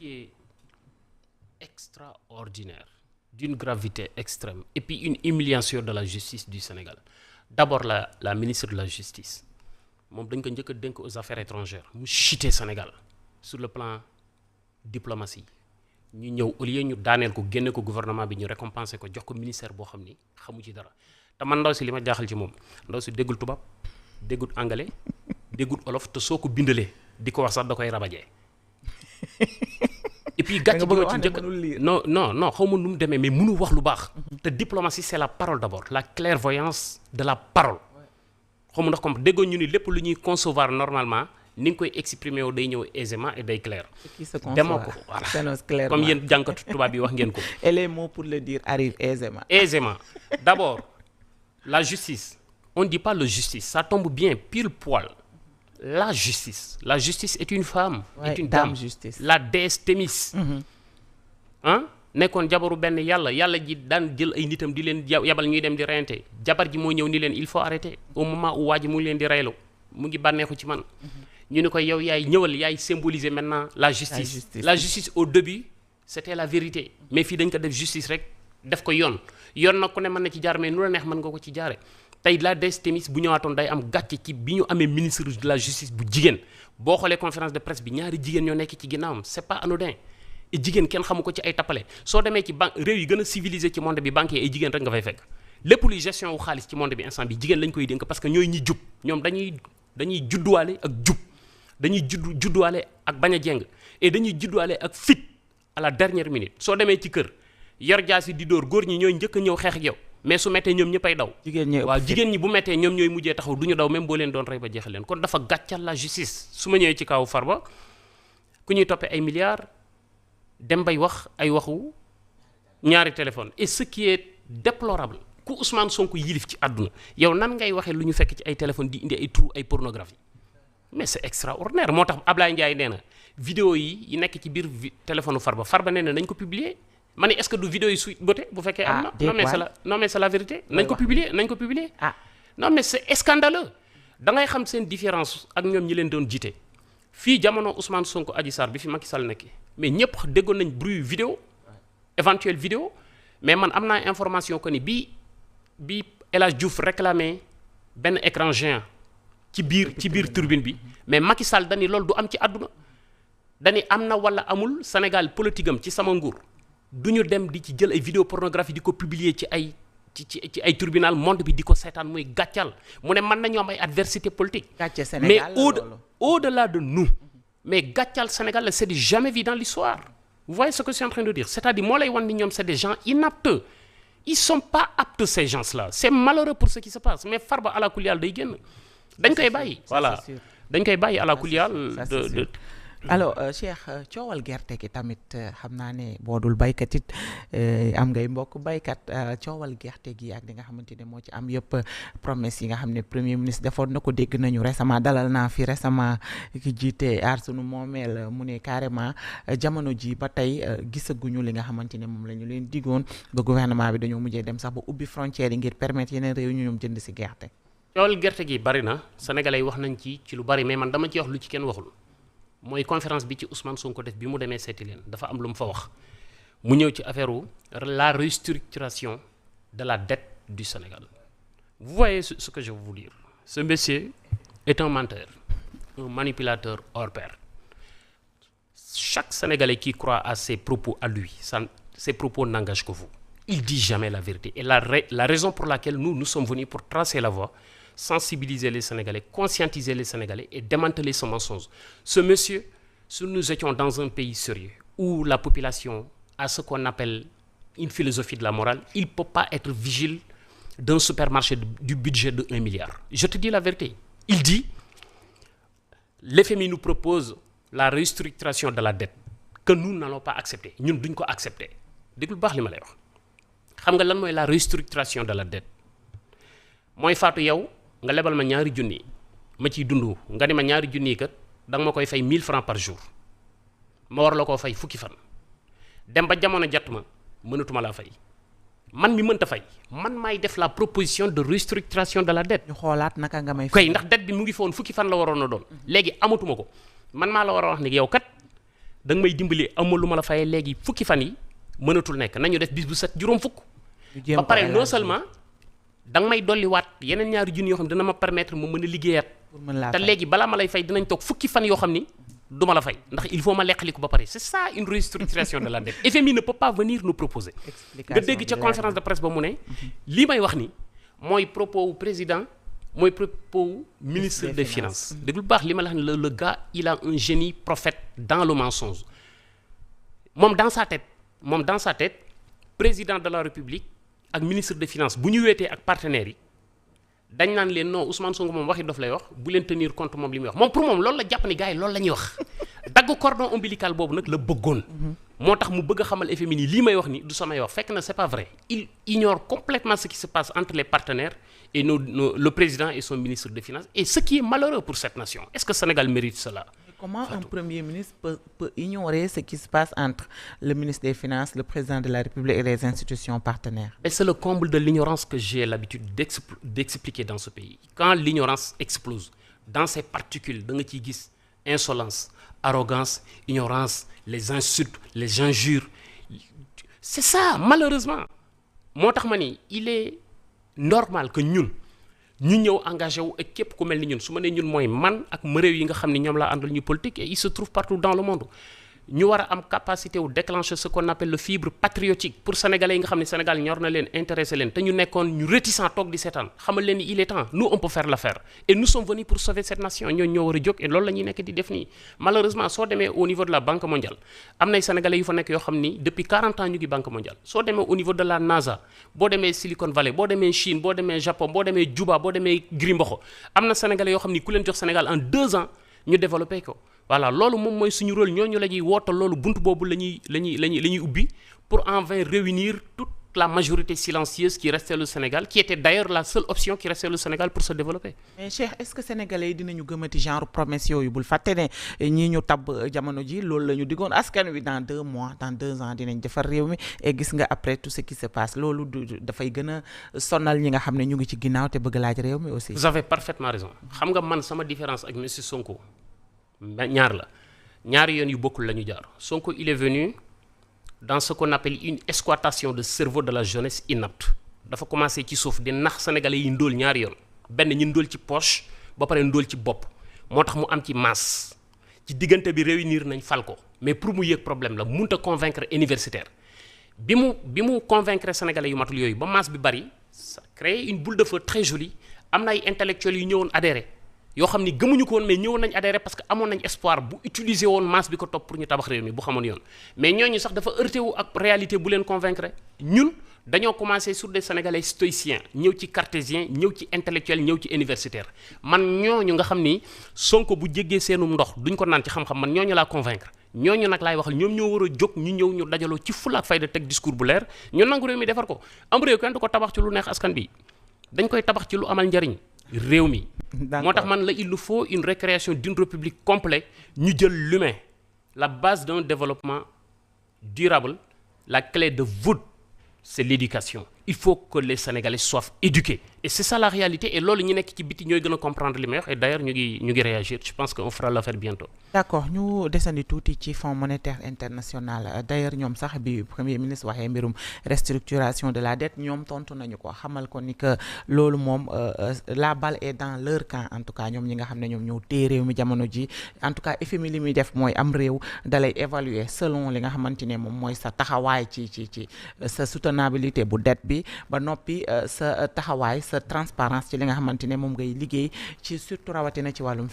qui est extraordinaire, d'une gravité extrême, et puis une humiliation de la justice du Sénégal. D'abord, la ministre de la Justice, moom dañ ko njëkk a dénk aux affaires étrangères mu chuté Sénégal sur le plan diplomatie ñu ñëw au lieu ñu daaneel ko génne ko gouvernement bi ñu récompenser ko jox ko ministère boo xam ni xamu ci dara te man ndaw si li ma jaaxal ci moom ndaw si déggul tubaab déggul anglais déggul olof te soo ko bindalee di ko wax sax da koy rabajee et puis gàcce gi ma ci njëkk non xaw ma nu mu demee mais mënu wax lu baax te diplomatie c'est la parole d'abord la clairvoyance de la parole xaw ma ndax comme déggoo ñu ni lépp lu ñuy concevoir normalement ni nga koy exprimer wu day ñëw aisément et day clair. demoo ko voilà comme yéen jànkatu tubaab yi wax ngeen ko. et les mots pour le dire arrivent aisément. aisément d'abord la justice on ne dit pas le justice ça tombe bien pile poil la justice est une femme. est une dame justice. la déesse Thémis. ah nekkoon jabaru benn yàlla ji daan jël ay nitam di leen yabal ñuy dem di reyante jabar ji moo ñëw ni leen il faut arrêter au moment où waa ji mu ngi leen di reylu mu ngi bànneexu ci man. ñu ne ko yow yaay symboliser maintenant la justice au début c'était la vérité mais fii dañ ko def justice rek def ko yoon nag ku ne mën na ci jaar mais nu la neex mën nga ko ci jaare tey la déesse Thémis bu ñëwaatoon day am gàcce ci bi ñu amee ministre de la justice bu jigéen boo xoolee conférence de presse bi ñaari jigéen ñoo nekk ci ginnaawam c'est pas anodin et jigéen kenn xamu ko ci ay tappale soo demee ci banque réew yi gën a civilisé ci monde bi banque yi ay jigéen rek nga fay fekk lépp luy gestion wu xaalis ci monde bi instant bi jigéen lañ koy dénk parce que ñooy ñi jub ñoom dañuy judduwaale ak jub dañuy judduwaale ak bañ a jeng et dañuy judduwaale ak fit à la dernière minute soo demee ci kër yor jaasi di dóor góor ñi ñooy njëkk a ñëw xeex ak yow mais su mettee ñoom ñëppay daw. jigéen ñi bu mettee ñoom ñooy mujjee taxaw du ñu daw même boo leen doon rey ba jeexal leen kon dafa gàccal la justice su ma ñëwee ci kaw Farba ku ñuy toppee ay milliards dem bay wax ay waxu ñaari téléphone et ce qui est déplorable ku Ousmane Sonko yilif ci àdduna yow nan ngay waxee lu ñu fekk ci ay téléphone di indi ay trou ay pornographie mais c'est extraordinaire moo tax Ablaye Ndiaye nee na vidéo yi nekk ci biir téléphone Farba nee na nañ ko publier ma ne est-ce que du vidéo yi Sweet Beauté bu fekkee am na non mais c'est la vérité nañ ko publier non mais c'est scandaleux da ngay xam seen différence ak ñoom ñi leen doon jiite fii jamono Ousmane Sonko Adji Sarr bi fi Macky Sall nekk mais ñëpp déggoon nañ bruit vidéo éventuelle vidéo mais man am naa information que ni bi El Hadj Diouf réclamé benn écran géant ci biir turbine bi mais Macky Sall dani loolu du am ci àdduna dani am na wala amul Sénégal politique am ci sama nguur du ñu dem di ci jël ay vidéo pornographie di ko publier ci ay tribunal monde bi di ko seetaan muy gàccal mu ne mën nañu am ay adversité politique mais au-delà de nous mais gàccal Sénégal c'est du jamais vu dans l'histoire vous voyez ce que je suis en train de dire c'est-à-dire moo lay wan ni ñoom c'est des gens inaptes ils sont pas aptes ces gens-là c'est malheureux pour ce qui se passe mais Farba ala kulli yàlla day génn dañ koy bàyyi voilà dañ koy bàyyi ala kulli yàlla de alors Cheikh coowal gerte gi tamit xam naa ne boo dul baykat it am ngay mbokk baykat coowal gerte gi ak li nga xamante ne moo ci am yëpp promesse yi nga xam ne premier ministre defoon na ko dégg nañu récemment dalal naa fi récemment ki jiite aar sunu moomeel mu ne carrément jamono ji ba tey gisaguñu li nga xamante ne moom la ñu leen digoon ba gouvernement bi dañoo mujjee dem sax ba ubbi frontières yi ngir permettre yeneen réew ñu ñoom jënd si gerte. coowal gerte gi bari na sénégalais yi wax nañ ci lu bari mais man dama ci wax lu ci kenn waxul. mooy conférence bi ci Ousmane Sonko def bi mu demee seeti leen dafa am lu mu fa wax mu ñëw ci affaire la restructuration de la dette du Sénégal vous voyez ce que je veux vous dire ce monsieur est un menteur un manipulateur hors pair chaque Sénégalais qui croit à ses propos à lui ses propos n'engagent que vous il dit jamais la vérité et la raison pour laquelle nous sommes venus pour tracer la voie sensibiliser les Sénégalais, conscientiser les Sénégalais et démanteler ce mensonge. Ce monsieur, si nous étions dans un pays sérieux où la population a ce qu'on appelle une philosophie de la morale, il ne peut pas être vigile d'un supermarché du budget de 1 milliard. Je te dis la vérité. Il dit, l'FMI nous propose la restructuration de la dette que nous n'allons pas accepter. Nous ne pouvons pas accepter. Déglu baax li ma lay wax. Xam nga lan mooy la restructuration de la dette mooy faatu yow nga lebal ma ñaari junni ma ciy dund nga ni ma ñaari junni kat da nga ma koy fay 1000 francs par jour ma war la koo fay fukki fan dem ba jamono jot ma mënatuma laa fay man mi mënta fay man maay def la proposition de restructuration de la dette. ñu xoolaat naka nga may. koy ndax dette bi mu ngi foon fukki fan la waroon a doon. léegi amatuma ko man maa la war a wax ni yow kat da nga may dimbali amul lu ma la fayee léegi fukki fan yi mënatul nekk nañu def bis bu set juróom fukk. ba pare non seulement da nga may dolliwaat yeneen ñaari junni yoo xam ne dina ma permettre ma mën a liggéeyaat. te léegi balaa ma lay fay dinañ toog fukki fan yoo xam ni du ma la fay ndax il faut ma leqali ko ba pare c'est ça une restructuration de la dette. FMI ne peut pas venir nous proposer. nga dégg ca conférence de presse ba mu ne. lii may wax ni mooy propos wu président mooy propos wu ministre des finances. dégg lu baax li ma la wax ne le gars il a un génie prophète dans le mensonge moom dans sa tête président de la République ak ministre des finances bu ñu weetee ak partenaires yi dañ naan leen non Ousmane Sonko moom waxi dof lay wax bu leen tenir compte moom li muy wax moom pour moom loolu la jàpp ni gars yi loolu la ñuy wax dagg cordon ombilical boobu nag la bëggoon. moo tax mu bëgg a xamal FMI ni lii may wax ni du samay wax fekk na c'est pas vrai il ignore complètement ce qui se passe entre les partenaires et le président et son ministre des finances et ce qui est malheureux pour cette nation. Est-ce que Sénégal mérite cela? Comment un premier ministre peut ignorer ce qui se passe entre le ministre des Finances, le président de la République et les institutions partenaires? Et c'est le comble de l'ignorance que j'ai l'habitude d'expliquer dans ce pays. Quand l'ignorance explose, dans ses particules, da nga ciy gis insolence, arrogance, ignorance, les insultes, les injures. C'est ça, malheureusement. moo tax ma ni il est normal que ñun ñu ñëw engagé wu ak képp ku mel ni ñun su ma nee ñun mooy man ak réew yi nga xam ni ñoom laa àndal ñu politique et il se trouve partout dans le monde ñu war a am capacité wu déclencher ce qu'on appelle le fibre patriotique pour sénégalais yi nga xam ne Sénégal ñor na leen intéressé leen te ñu nekkoon ñu réticent toog di seetaan xamal leen ni il est temps nous on peut faire l'affaire et nous sommes venus pour sauver cette nation ñooñu ñoo war a jóg et loolu la ñuy nekk di def nii malheureusement soo demee au niveau de la Banque mondiale am nay sénégalais yu fa nekk yoo xam ni depuis 40 ans ñu ngi Banque mondiale soo demee au niveau de la NASA boo demee Silicon Valley boo demee Chine boo demee Japon boo demee Juba boo demee Grimboxo am na sénégalais yoo xam ni ku leen jox Sénégal en 2 ans ñu développé ko voilà loolu moom mooy suñu rôle ñooñu la ñuy wootal loolu buntu boobu la ñuy ubbi pour enfin réunir toute la majorité silencieuse qui restait le Sénégal qui était d'ailleurs la seule option qui restait le Sénégal pour se développer. mais Cheikh est-ce que sénégalais yi dinañu gëmati genre promesse yooyu bul fàtte ne ñii ñu tabb jamono ji loolu la ñu diggoon askan wi dans 2 mois dans 2 ans dinañ defar réew mi et gis nga après tout ce qui se passe loolu dafay gën a sonal ñi nga xam ne ñu ngi ci ginnaaw te bëgg laaj réew mi aussi. vous avez parfaitement raison xam nga man sama différence ak monsieur Sonko ñaari yoon yu bokkul la ñu jaar Sonko il est venu dans ce qu'on appelle une exploitation de cerveau de la jeunesse inapte dafa commencé ci suuf di nax sénégalais yi ndóol ñaari yoon benn ñi ndóol ci poche ba pare ndóol ci bopp moo tax mu am ci masse ci diggante bi réunir nañ fal ko mais pour mu yëg problème la mënut a convaincre universitaire bi mu convaincre sénégalais yu matul yooyu ba masse bi bari ça crée une boule de feu très jolie am na ay intellectuels yu ñëwoon adhéré yoo xam ni gëmuñu ko woon mais ñëwoon nañ adhéré parce que amoon nañ espoir bu utiliser woon masse bi ko topp pour ñu tabax réew mi bu xamoon yoon mais ñooñu sax dafa heurté wu ak réalité bu leen convaincre ñun dañoo commencé sur des sénégalais stoïciens ñëw ci cartésien ñëw ci intellectuel ñëw ci universitaire man ñooñu nga xam ni Sonko bu jéggee seenum ndox duñ ko naan ci xam-xam man ñooñu laa convaincre ñooñu nag laay waxal ñoom ñoo war a jóg ñu ñëw ñu dajaloo ci fulla ak fayda teg discours bu leer ñu nangu réew mi defar ko am réew kenn du ko tabax ci lu neex askan bi dañ koy tabax ci lu amal njariñ réew mi moo tax man la il nous faut une récréation d'une république complète ñu jël l'humain la base d'un développement durable la clé de voûte c'est l'éducation il faut que les Sénégalais soient éduqués et c'est ça la réalité et loolu ñu nekk ci biti ñooy gën a comprendre li may wax et d'ailleurs ñu ngi réagir je pense que on fera l'affaire bientôt. d'accord ñu desandi tuuti ci Fonds monétaire international d'ailleurs ñoom sax bi premier ministre waxee mbirum restructuration de la dette ñoom tontu nañu ko xamal ko ni que loolu moom la balle est dans leur camp en tout cas ñoom ñi nga xam ne ñoom ñoo téye réew mi jamono ji en tout cas FMI li muy def mooy am réew dalay évaluer selon li nga xamante ne moom mooy sa taxawaay ci sa soutenabilité bu dette bi ba noppi sa taxawaay sa transparence ci li nga xamante ne moom ngay liggéey ci surtout rawatina ci wàllum